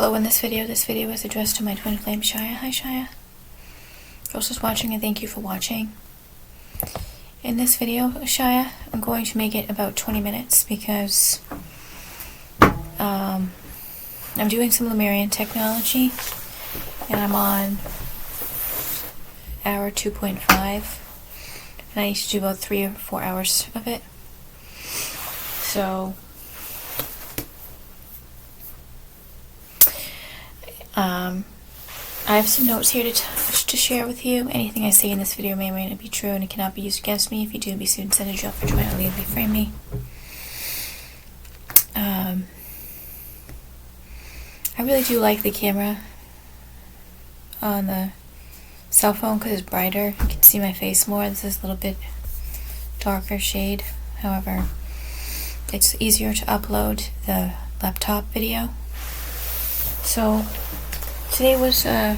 Hello, in this video is addressed to my twin flame, Shia. Hi, Shia. Girls just watching, and thank you for watching. In this video, Shia, I'm going to make it about 20 minutes because I'm doing some Lemurian technology, and I'm on hour 2.5, and I need to do about 3 or 4 hours of it. So I have some notes here to share with you. Anything I say in this video may or may not be true, and it cannot be used against me. If you do, be sued and sent to jail for trying to legally frame me. I really do like the camera on the cell phone because it's brighter. You can see my face more. This is a little bit darker shade. However, it's easier to upload the laptop video. So today was, I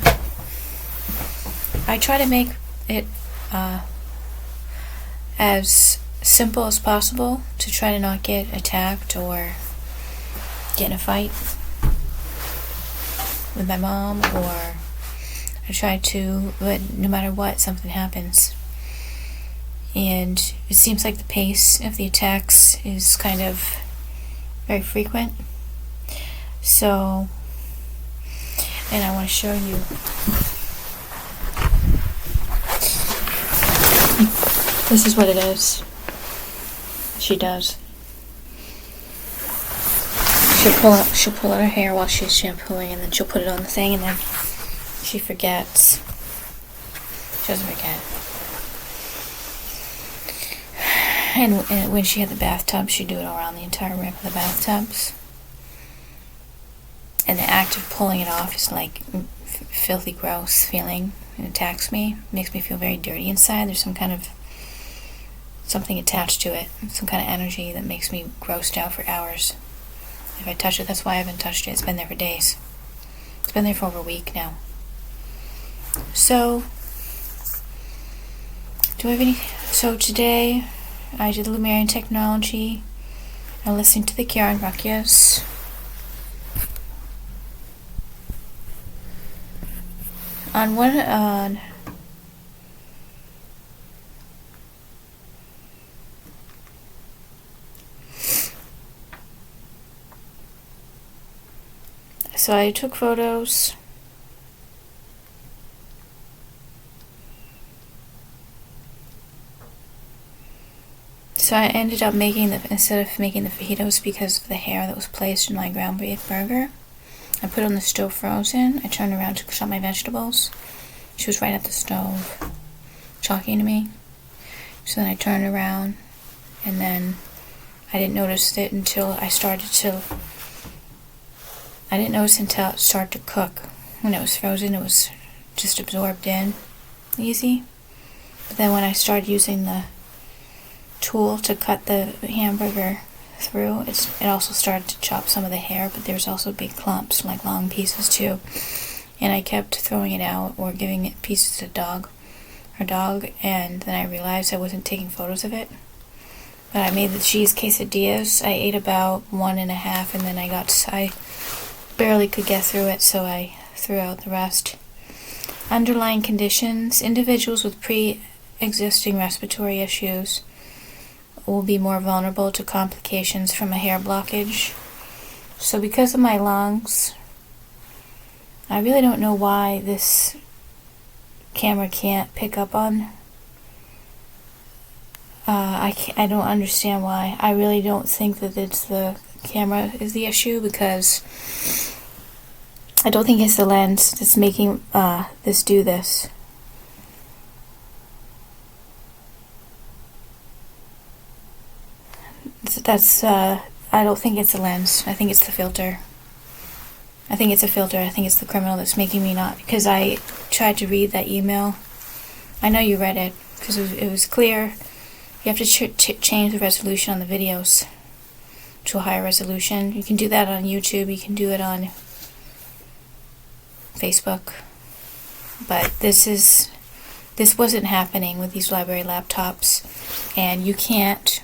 try to make it as simple as possible to try to not get attacked or get in a fight with my mom, or I try to, but no matter what, something happens. And it seems like the pace of the attacks is kind of very frequent. So, and I want to show you. This is what it is. She does. She'll pull out her hair while she's shampooing, and then she'll put it on the thing, and then she forgets. She doesn't forget. And when she had the bathtub, she'd do it around the entire rim of the bathtubs. And the act of pulling it off is like filthy, gross feeling. It attacks me. It makes me feel very dirty inside. There's some kind of something attached to it. Some kind of energy that makes me grossed out for hours. If I touch it, that's why I haven't touched it. It's been there for days. It's been there for over a week now. So, so today, I did the Lemurian technology. I listened to the Karen Ruckus. So I took photos. So I ended up instead of making the fajitas because of the hair that was placed in my ground beef burger, I put it on the stove frozen. I turned around to chop my vegetables. She was right at the stove, talking to me. So then I turned around, and then I didn't notice it until it started to cook. When it was frozen, it was just absorbed in easy. But then when I started using the tool to cut the hamburger through, it also started to chop some of the hair, but there's also big clumps, like long pieces too. And I kept throwing it out or giving it pieces to her dog, and then I realized I wasn't taking photos of it. But I made the cheese quesadillas. I ate about 1.5, and then I barely could get through it, so I threw out the rest. Underlying conditions: individuals with pre-existing respiratory issues will be more vulnerable to complications from a hair blockage. So because of my lungs, I really don't know why this camera can't pick up on. I don't understand why. I really don't think that it's the camera is the issue, because I don't think it's the lens that's making this do this. I don't think it's the lens. I think it's the filter. I think it's a filter. I think it's the criminal that's making me not, because I tried to read that email. I know you read it, because it was clear. You have to change the resolution on the videos to a higher resolution. You can do that on YouTube. You can do it on Facebook. But this wasn't happening with these library laptops, and you can't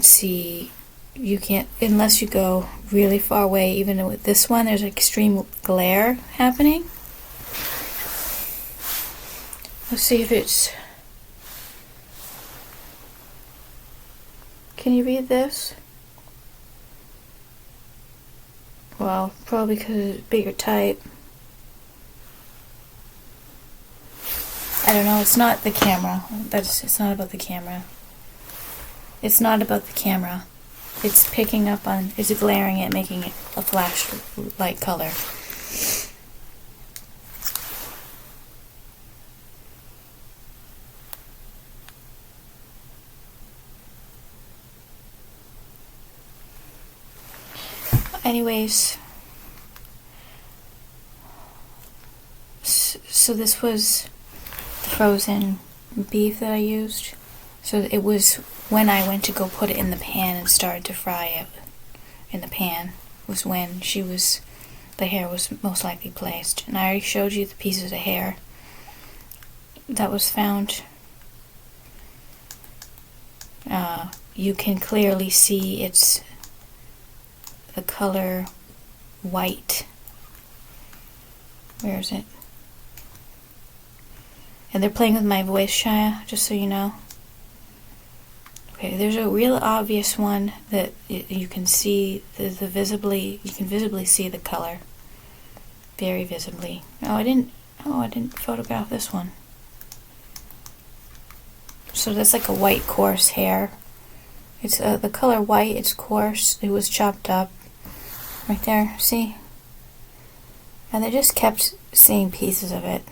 see you can't, unless you go really far away. Even with this one, there's extreme glare happening. Let's see if it's... Can you read this? Well, probably because it's bigger type. I don't know, it's not the camera. It's not about the camera. It's not about the camera. It's picking up on, it's glaring at, making it a flashlight color. Anyways, so this was the frozen beef that I used. So it was when I went to go put it in the pan and started to fry it in the pan, was when the hair was most likely placed. And I already showed you the pieces of hair that was found. You can clearly see it's the color white. Where is it? And they're playing with my voice, Shia, just so you know. Okay, there's a real obvious one that you can see you can visibly see the color. Very visibly. I didn't photograph this one. So that's like a white coarse hair. It's the color white, it's coarse, it was chopped up. Right there, see? And they just kept seeing pieces of it.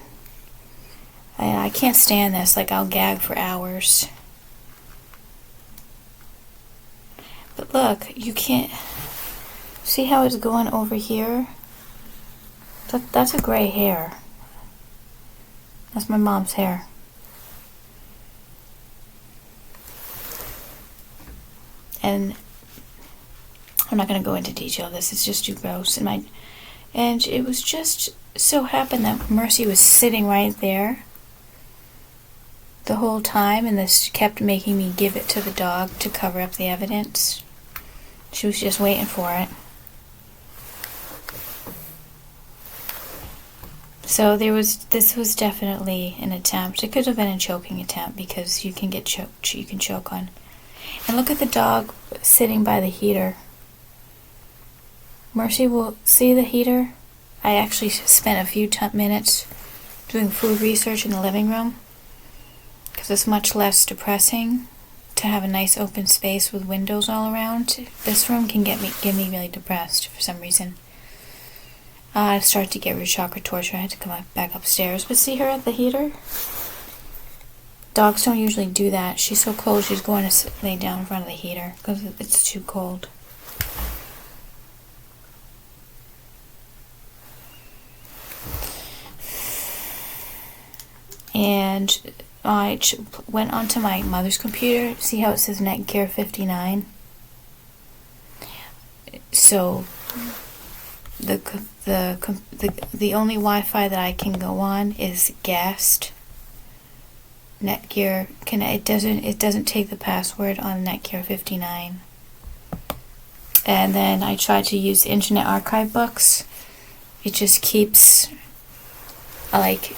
And I can't stand this, like I'll gag for hours. But look, you can't see how it's going over here? That's a gray hair. That's my mom's hair. And I'm not going to go into detail of this, it's just too gross. And it was just so happened that Mercy was sitting right there the whole time, and this kept making me give it to the dog to cover up the evidence. She was just waiting for it. So this was definitely an attempt. It could have been a choking attempt because you can get choked, you can choke on. And look at the dog sitting by the heater. Mercy will see the heater. I actually spent a few minutes doing food research in the living room because it's much less depressing to have a nice open space with windows all around. This room can get me really depressed for some reason. I started to get rid of chakra torture. I had to come back upstairs. But see her at the heater? Dogs don't usually do that. She's so cold, she's going to lay down in front of the heater because it's too cold. And I went onto my mother's computer. See how it says Netgear 59? So the only Wi-Fi that I can go on is gassed. Netgear it doesn't take the password on Netgear 59. And then I tried to use Internet Archive books. It just keeps like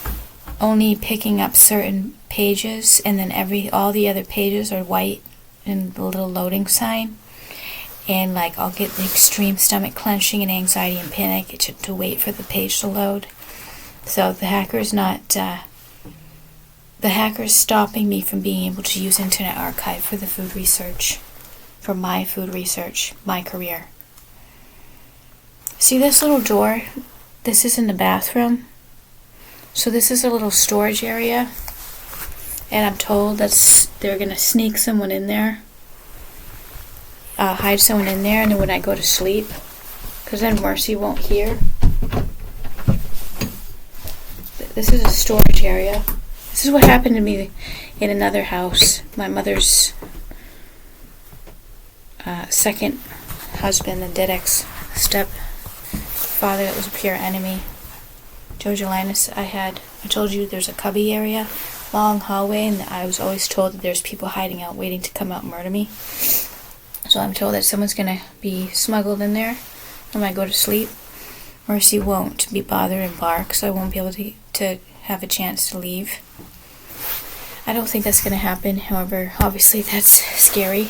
only picking up certain pages, and then all the other pages are white and the little loading sign. And like I'll get the extreme stomach clenching and anxiety and panic to wait for the page to load. So the hacker's stopping me from being able to use Internet Archive for the food research, for my food research, my career. See this little door? This is in the bathroom. So this is a little storage area, and I'm told that they're gonna sneak someone in there, hide someone in there, and then when I go to sleep, because then Mercy won't hear. This is a storage area. This is what happened to me in another house. My mother's second husband, the dead ex-stepfather that was a pure enemy, Jojo Linus. I told you there's a cubby area, long hallway, and I was always told that there's people hiding out waiting to come out and murder me. So I'm told that someone's gonna be smuggled in there when I go to sleep. Mercy won't be bothered and bark, so I won't be able to have a chance to leave. I don't think that's gonna happen. However, obviously that's scary.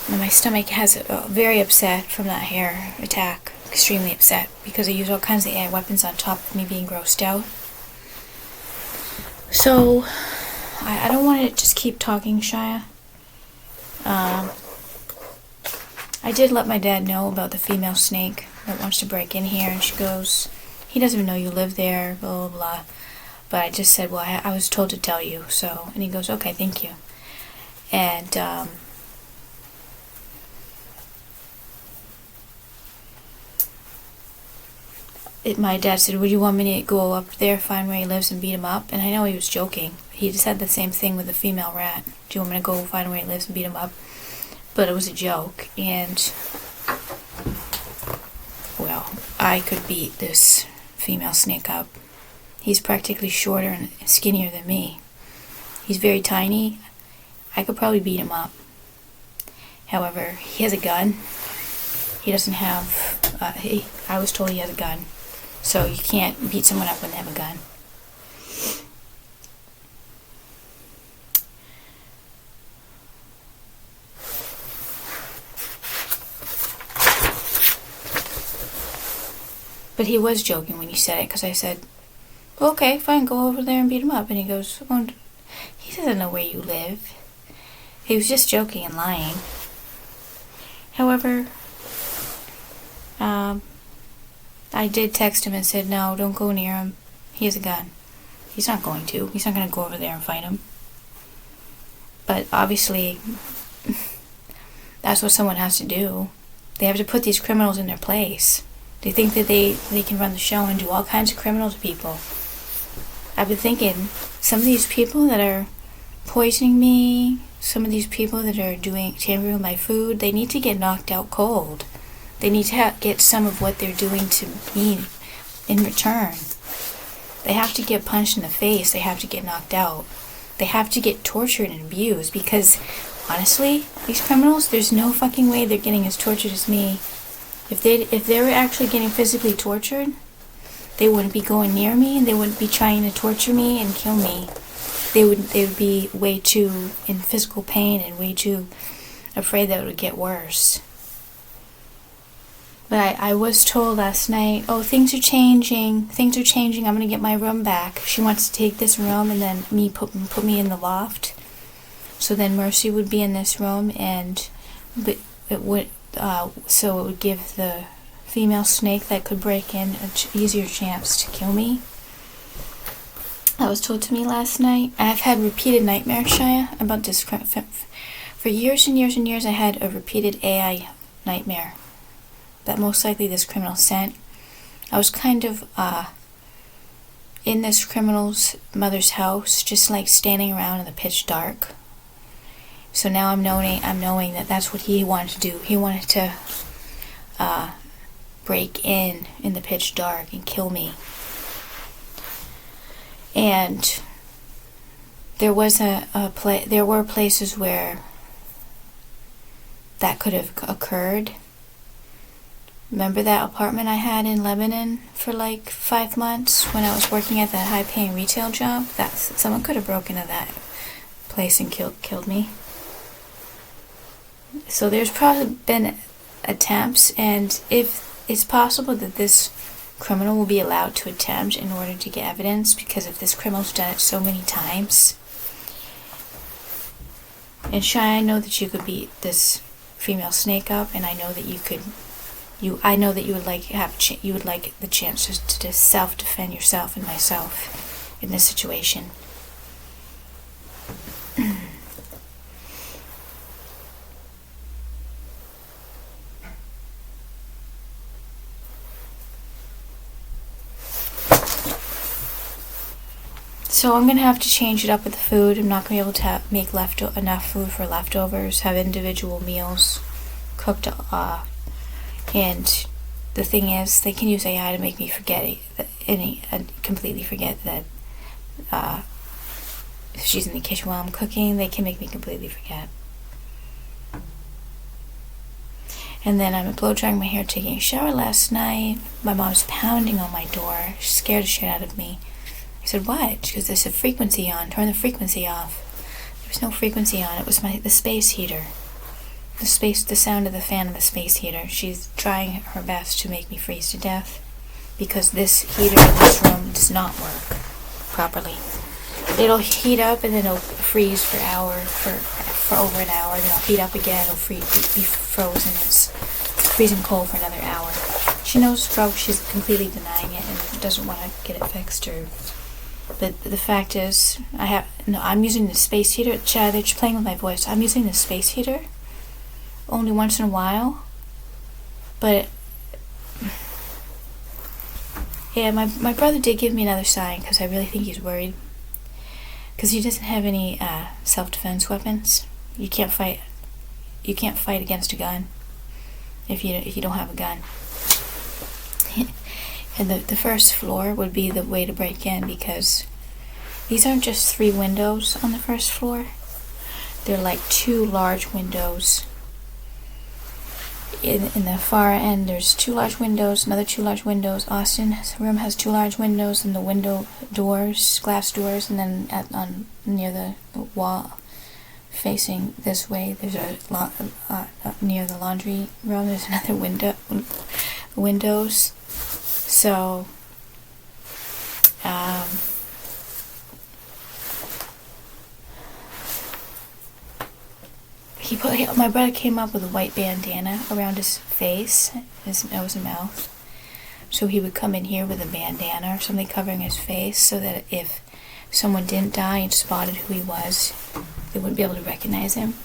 And my stomach has very upset from that hair attack. Extremely upset because I used all kinds of AI weapons on top of me being grossed out. So I don't want to just keep talking, Shia. I did let my dad know about the female snake that wants to break in here, and she goes, he doesn't even know you live there, blah, blah, blah. But I just said, well, I was told to tell you, so, and he goes, okay, thank you. And, my dad said, would you want me to go up there, find where he lives, and beat him up? And I know he was joking. He said the same thing with the female rat. Do you want me to go find where he lives and beat him up? But it was a joke, and, well, I could beat this female snake up. He's practically shorter and skinnier than me. He's very tiny. I could probably beat him up. However, he has a gun. He doesn't have, I was told he has a gun. So you can't beat someone up when they have a gun. But he was joking when he said it, because I said, okay, fine, go over there and beat him up. And he goes, oh, he doesn't know where you live. He was just joking and lying. However, I did text him and said, no, don't go near him. He has a gun. He's not going to. He's not going to go over there and fight him. But obviously, that's what someone has to do. They have to put these criminals in their place. They think that they can run the show and do all kinds of criminal to people. I've been thinking, some of these people that are poisoning me, some of these people that are tampering with my food, they need to get knocked out cold. They need to get some of what they're doing to me in return. They have to get punched in the face. They have to get knocked out. They have to get tortured and abused, because honestly, these criminals, there's no fucking way they're getting as tortured as me. If they were actually getting physically tortured, they wouldn't be going near me, and they wouldn't be trying to torture me and kill me. They would be way too in physical pain and way too afraid that it would get worse. But I was told last night, oh, things are changing, I'm going to get my room back. She wants to take this room and then put me in the loft. So then Mercy would be in this room, and it would give the female snake that could break in an easier chance to kill me. That was told to me last night. I've had repeated nightmares, Shia, about this. For years and years and years, I had a repeated AI nightmare that most likely this criminal sent. I was kind of in this criminal's mother's house, just like standing around in the pitch dark. So now I'm knowing that that's what he wanted to do. He wanted to break in the pitch dark and kill me. And there was there were places where that could have occurred. Remember that apartment I had in Lebanon for like 5 months when I was working at that high-paying retail job? Someone could have broken into that place and killed me. So there's probably been attempts, and if it's possible that this criminal will be allowed to attempt in order to get evidence, because if this criminal's done it so many times. And Shy, I know that you could beat this female snake up, and I know that you could. I know that you would like the chance to self-defend yourself and myself in this situation. So I'm going to have to change it up with the food. I'm not going to be able to make enough food for leftovers, have individual meals cooked. And the thing is, they can use AI to make me completely forget that if she's in the kitchen while I'm cooking, they can make me completely forget. And then I'm blow drying my hair, taking a shower last night. My mom's pounding on my door. She scared the shit out of me. I said, what? She goes, there's a frequency on. Turn the frequency off. There was no frequency on. It was the space heater. The sound of the fan of the space heater. She's trying her best to make me freeze to death because this heater in this room does not work properly. It'll heat up and then it'll freeze for over an hour. Then it'll heat up again. It'll be frozen. It's freezing cold for another hour. She knows it's broke. She's completely denying it and doesn't want to get it fixed. But the fact is, I'm using the space heater. Chad, they're playing with my voice. I'm using the space heater only once in a while. But yeah, my brother did give me another sign because I really think he's worried. Because he doesn't have any self-defense weapons. You can't fight against a gun if you don't have a gun. And the first floor would be the way to break in because these aren't just 3 windows on the first floor. They're like 2 large windows. In the far end, there's 2 large windows, another 2 large windows. Austin's room has 2 large windows and the window doors, glass doors, and then near the wall facing this way, there's near the laundry room, there's another windows. So, my brother came up with a white bandana around his face, his nose and mouth. So he would come in here with a bandana or something covering his face so that if someone didn't die and spotted who he was, they wouldn't be able to recognize him.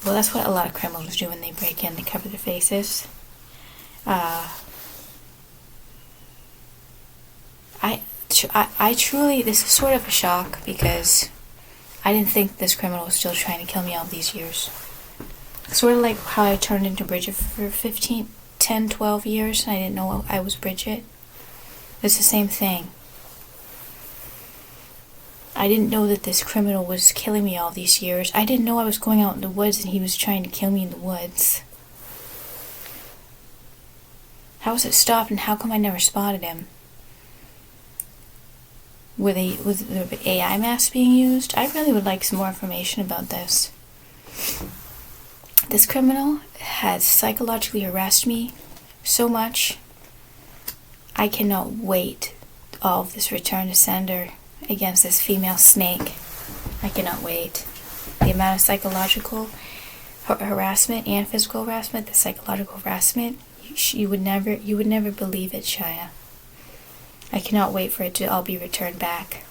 Well, that's what a lot of criminals do when they break in. They cover their faces. I truly, this is sort of a shock because I didn't think this criminal was still trying to kill me all these years. Sort of like how I turned into Bridget for 10, 12 years and I didn't know I was Bridget. It's the same thing. I didn't know that this criminal was killing me all these years. I didn't know I was going out in the woods and he was trying to kill me in the woods. How was it stopped and how come I never spotted him? Was the AI mask being used? I really would like some more information about this. This criminal has psychologically harassed me so much. I cannot wait all of this return to sender against this female snake. I cannot wait. The amount of psychological harassment and physical harassment, the psychological harassment, you would never believe it, Shia. I cannot wait for it to all be returned back.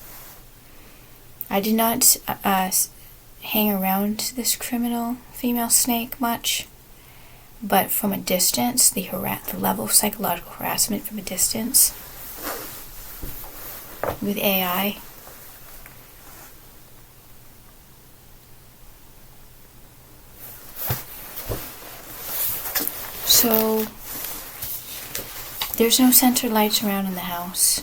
I did not hang around this criminal female snake much, but from a distance, the level of psychological harassment from a distance with AI. So there's no center lights around in the house.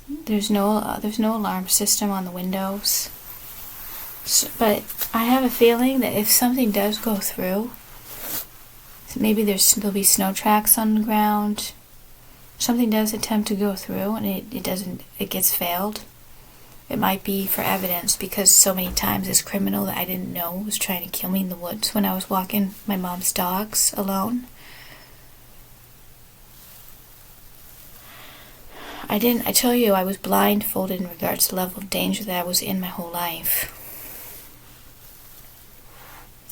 There's no alarm system on the windows. So, but I have a feeling that if something does go through, maybe there'll be snow tracks on the ground. Something does attempt to go through and it gets failed. It might be for evidence because so many times this criminal that I didn't know was trying to kill me in the woods when I was walking my mom's dogs alone. I tell you, I was blindfolded in regards to the level of danger that I was in my whole life.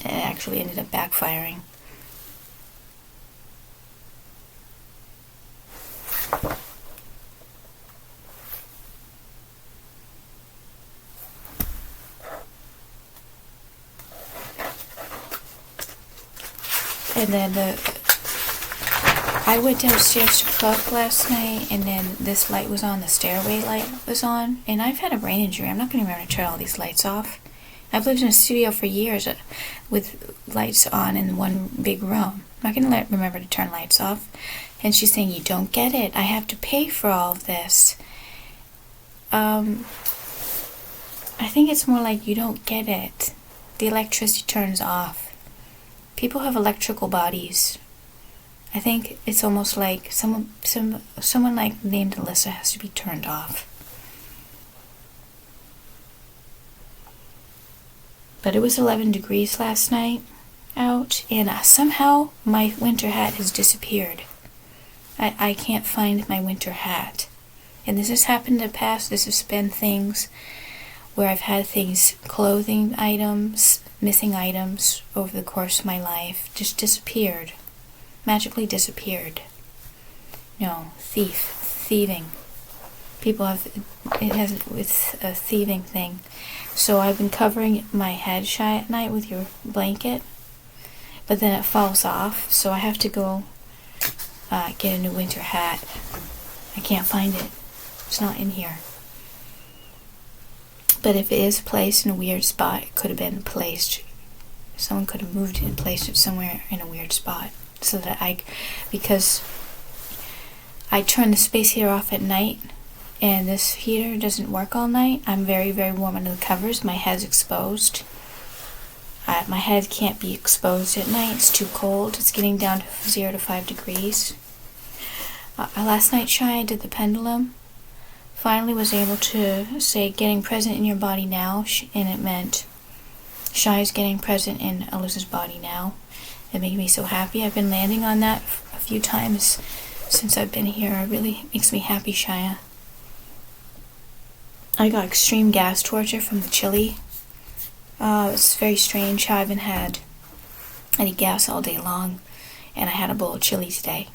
And it actually ended up backfiring. And then I went downstairs to cook last night, and then this light was on, the stairway light was on, and I've had a brain injury. I'm not going to remember to turn all these lights off. I've lived in a studio for years with lights on in one big room. I'm not going to remember to turn lights off. And she's saying, you don't get it. I have to pay for all of this. I think it's more like you don't get it. The electricity turns off. People have electrical bodies. I think it's almost like someone like named Alyssa has to be turned off. But it was 11 degrees last night out, and somehow my winter hat has disappeared. I can't find my winter hat. And this has happened in the past. This has been things where I've had things, clothing items, missing items over the course of my life, just disappeared. Magically disappeared. No, thieving. People have, it's a thieving thing. So I've been covering my head shy at night with your blanket, but then it falls off, so I have to go get a new winter hat. I can't find it. It's not in here. But if it is placed in a weird spot, it could have been placed. Someone could have moved it and placed it somewhere in a weird spot. So that because I turn the space heater off at night, and this heater doesn't work all night. I'm very, very warm under the covers. My head's exposed. My head can't be exposed at night. It's too cold. It's getting down to 0 to 5 degrees. Last night, Shy, I did the pendulum. Finally was able to say getting present in your body now, and it meant Shy is getting present in Alyssa's body now. It made me so happy. I've been landing on that a few times since I've been here. It really makes me happy, Shia. I got extreme gas torture from the chili. It's very strange. I haven't had any gas all day long, and I had a bowl of chili today.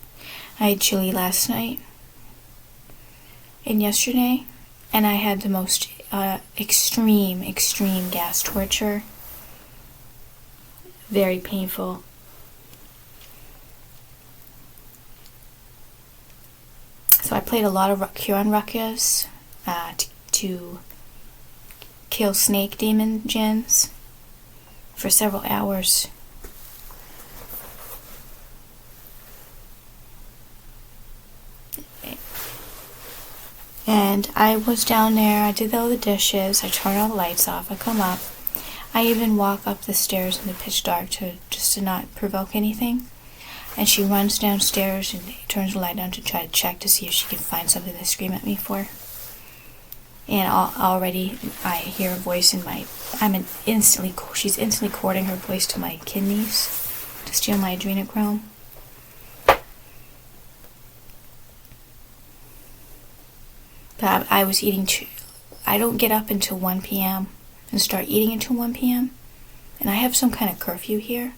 I had chili last night and yesterday, and I had the most extreme gas torture. Very painful. So I played a lot of Huron ruckus to kill snake demon gens for several hours. And I was down there, I did all the dishes, I turned all the lights off, I come up. I even walk up the stairs in the pitch dark just to not provoke anything. And she runs downstairs and turns the light on to try to check to see if she can find something to scream at me for. And already I hear a voice in my... she's instantly courting her voice to my kidneys to steal my adrenochrome. But I was eating... I don't get up until 1 p.m. and start eating until 1 p.m. And I have some kind of curfew here.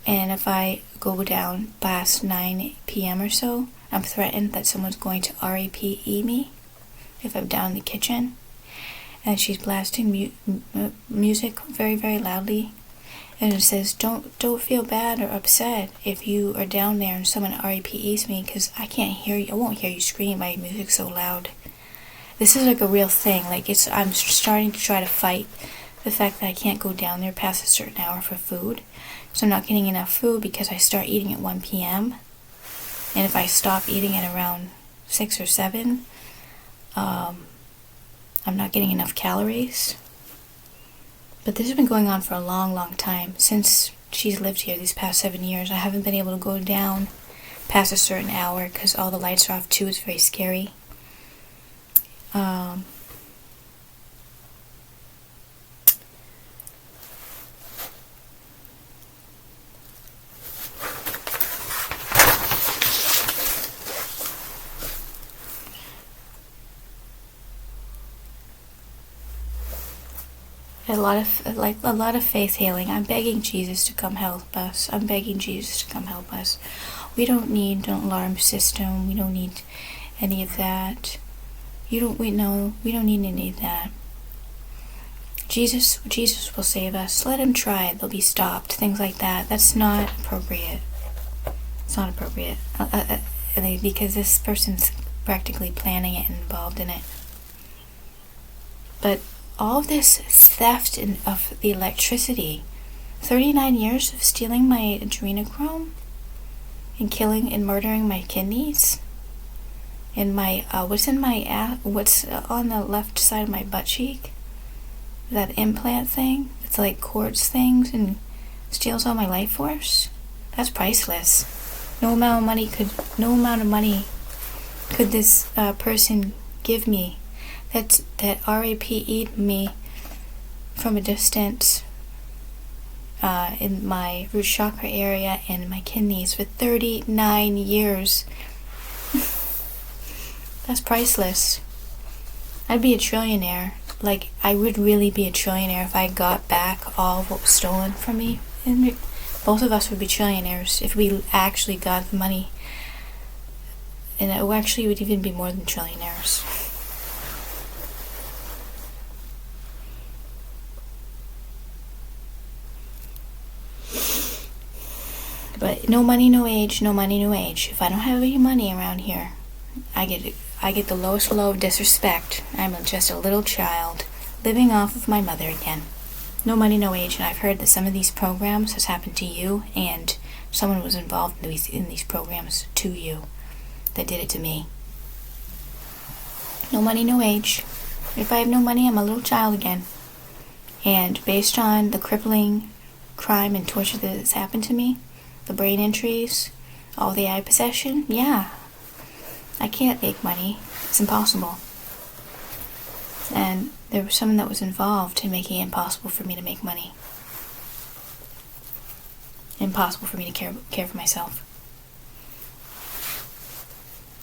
And if I go down past 9 p.m. or so, I'm threatened that someone's going to RAPE me if I'm down in the kitchen. And she's blasting music very, very loudly. And it says, don't feel bad or upset if you are down there and someone RAPEs me, because I can't hear you. I won't hear you scream. My music's so loud. This is like a real thing. I'm starting to try to fight the fact that I can't go down there past a certain hour for food. So I'm not getting enough food because I start eating at 1 p.m. And if I stop eating at around 6 or 7, I'm not getting enough calories. But this has been going on for a long, long time. Since she's lived here these past 7 years, I haven't been able to go down past a certain hour because all the lights are off too. It's very scary. A lot of faith healing. I'm begging Jesus to come help us. We don't need an alarm system. We don't need any of that. We don't need any of that. Jesus will save us. Let him try it. They'll be stopped. Things like that. That's not appropriate. It's not appropriate. Because this person's practically planning it and involved in it. But all of this theft of the electricity, 39 years of stealing my adrenochrome and killing and murdering my kidneys, and my what's on the left side of my butt cheek, that implant thing. It's like quartz things and steals all my life force. That's priceless. No amount of money could this person give me that RAPE'd me from a distance in my root chakra area and my kidneys for 39 years. That's priceless. I'd be a trillionaire. Like, I would really be a trillionaire if I got back all of what was stolen from me. And both of us would be trillionaires if we actually got the money. And it actually would even be more than trillionaires. But no money, no age, no money, no age. If I don't have any money around here, I get the lowest low of disrespect. I'm just a little child living off of my mother again. No money, no age. And I've heard that some of these programs has happened to you, and someone was involved in these programs to you that did it to me. No money, no age. If I have no money, I'm a little child again. And based on the crippling crime and torture that has happened to me, the brain injuries, all the eye possession, yeah, I can't make money. It's impossible. And there was someone that was involved in making it impossible for me to make money. Impossible for me to care for myself.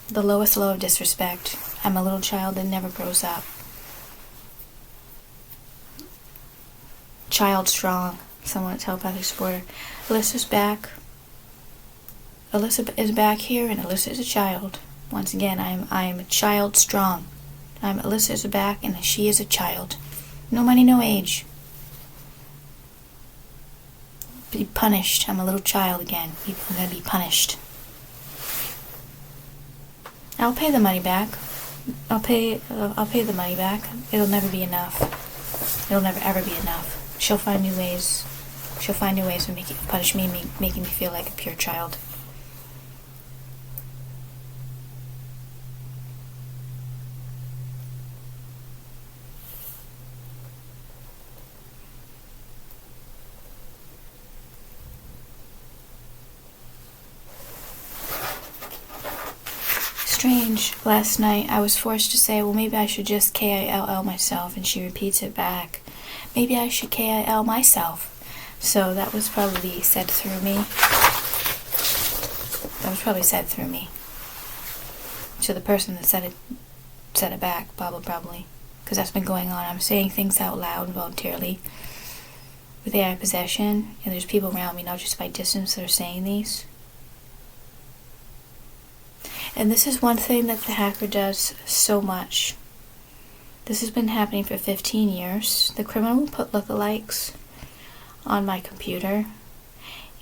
The lowest low of disrespect. I'm a little child that never grows up. Child strong. Someone at telepathic supporter. Alyssa's back. Alyssa is back here, and Alyssa is a child. Once again, I am a child strong. Alyssa is back, and she is a child. No money, no age. Be punished. I'm a little child again. I'm gonna be punished. I'll pay the money back. I'll pay the money back. It'll never be enough. It'll never ever be enough. She'll find new ways. She'll find new ways to punish me, making me feel like a pure child. Strange. Last night I was forced to say, well, maybe I should just KILL myself, and she repeats it back. Maybe I should KIL myself. So that was probably said through me. To the person that said it back, probably. Because that's been going on. I'm saying things out loud voluntarily with AI possession, and there's people around me, not just by distance, that are saying these. And this is one thing that the hacker does so much. This has been happening for 15 years. The criminal will put lookalikes on my computer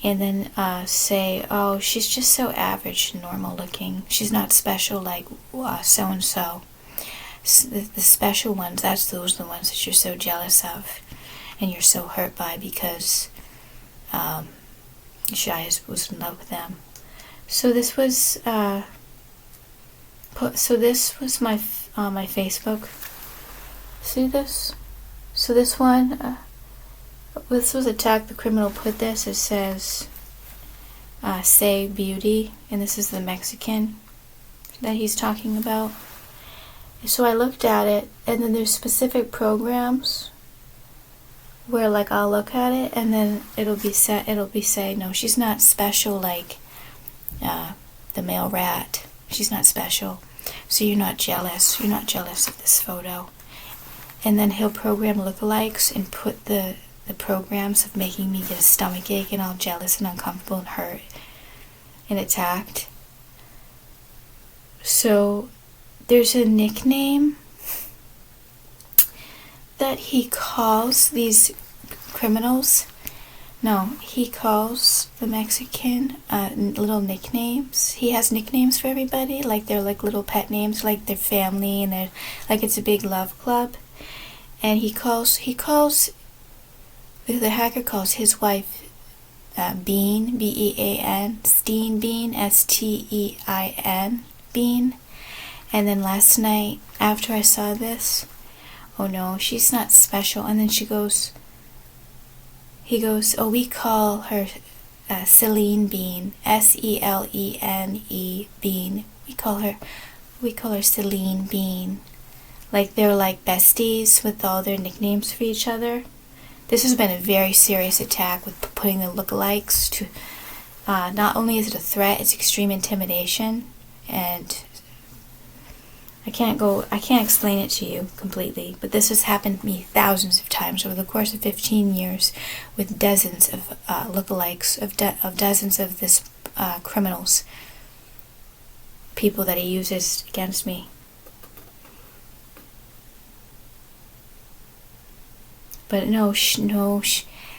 and then say, oh, she's just so average and normal looking. She's not special like so-and-so. The special ones, those are the ones that you're so jealous of and you're so hurt by because Shai was in love with them. So this was... this was my Facebook. See this? So this one, this was attack. The criminal put this. It says, "Say beauty," and this is the Mexican that he's talking about. So I looked at it, and then there's specific programs where, like, I'll look at it, and then it'll be saying, no, she's not special like the male rat. She's not special. So you're not jealous. You're not jealous of this photo. And then he'll program lookalikes and put the programs of making me get a stomach ache and all jealous and uncomfortable and hurt and attacked. So there's a nickname that he calls these criminals. No, he calls the Mexican little nicknames. He has nicknames for everybody, like they're like little pet names, like their family, and they're like it's a big love club. And the hacker calls his wife Bean, Bean, Steen Bean, Stein Bean. And then last night, after I saw this, oh no, she's not special. And then he goes, oh, we call her Celine Bean, Selene Bean. We call her Celine Bean. Like they're like besties with all their nicknames for each other. This has been a very serious attack with putting the lookalikes to. Not only is it a threat, it's extreme intimidation, and I can't explain it to you completely, but this has happened to me thousands of times over the course of 15 years with dozens of lookalikes, of dozens of this criminals, people that he uses against me. But no,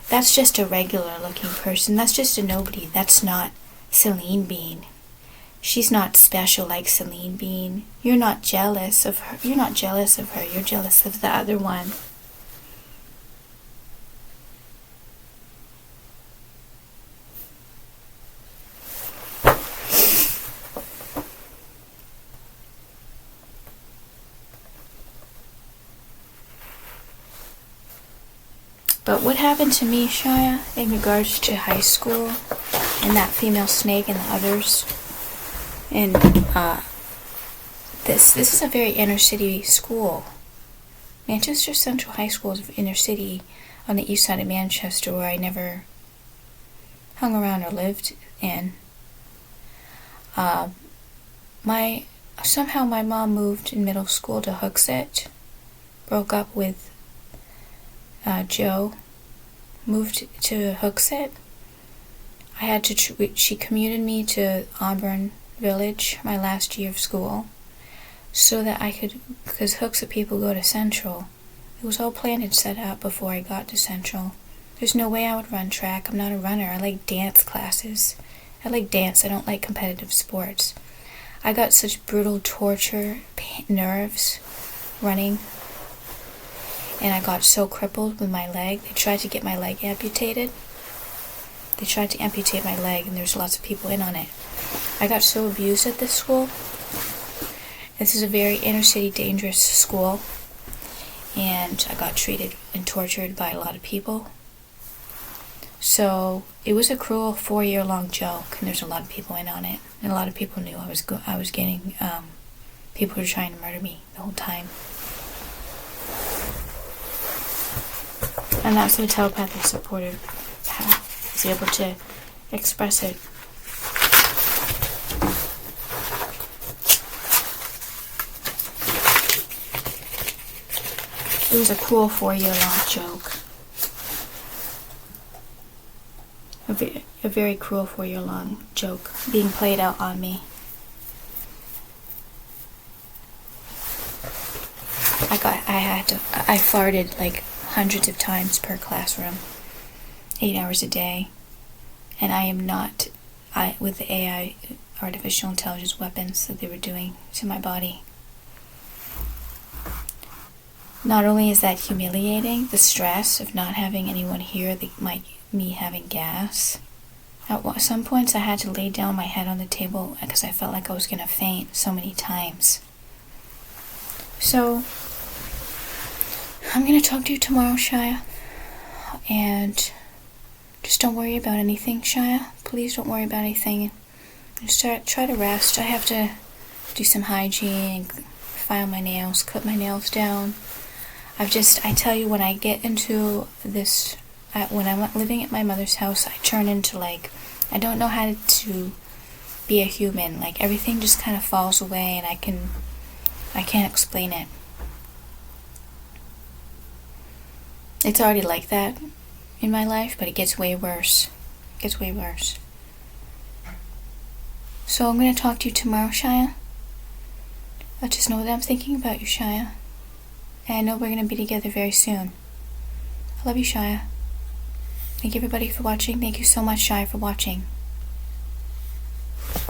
that's just a regular looking person. That's just a nobody. That's not Celine Bean. She's not special like Celine Bean. You're not jealous of her. You're jealous of the other one. But what happened to me, Shia, in regards to high school and that female snake and the others? And this is a very inner city school. Manchester Central High School is inner city on the east side of Manchester, where I never hung around or lived in. Somehow my mom moved in middle school to Hooksett, broke up with Joe, moved to Hooksett. She commuted me to Auburn Village my last year of school, so that I could, because Hooksett people go to Central. It was all planned and set up before I got to Central. There's no way I would run track. I'm not a runner. I like dance classes. I like dance. I don't like competitive sports. I got such brutal torture, nerves, running. And I got so crippled with my leg. They tried to get my leg amputated. They tried to amputate my leg, and there's lots of people in on it. I got so abused at this school. This is a very inner city, dangerous school. And I got treated and tortured by a lot of people. So it was a cruel 4-year-long joke, and there's a lot of people in on it. And a lot of people knew I was getting, people were trying to murder me the whole time. And that's the telepathic supportive path, is able to express it. It was a cruel 4-year-long joke. A very cruel 4-year-long joke being played out on me. I farted like hundreds of times per classroom, 8 hours a day, and I am not, with the AI, artificial intelligence weapons that they were doing to my body. Not only is that humiliating, the stress of not having anyone hear me having gas. At some points I had to lay down my head on the table because I felt like I was going to faint so many times. So, I'm going to talk to you tomorrow, Shia. And just don't worry about anything, Shia. Please don't worry about anything. Just try to rest. I have to do some hygiene, file my nails, cut my nails down. I tell you, when I get into this, when I'm living at my mother's house, I turn into I don't know how to be a human. Like, everything just kind of falls away, and I can't explain it. It's already like that in my life, but it gets way worse. So I'm going to talk to you tomorrow, Shia. Let just know that I'm thinking about you, Shia. And I know we're going to be together very soon. I love you, Shia. Thank you, everybody, for watching. Thank you so much, Shia, for watching.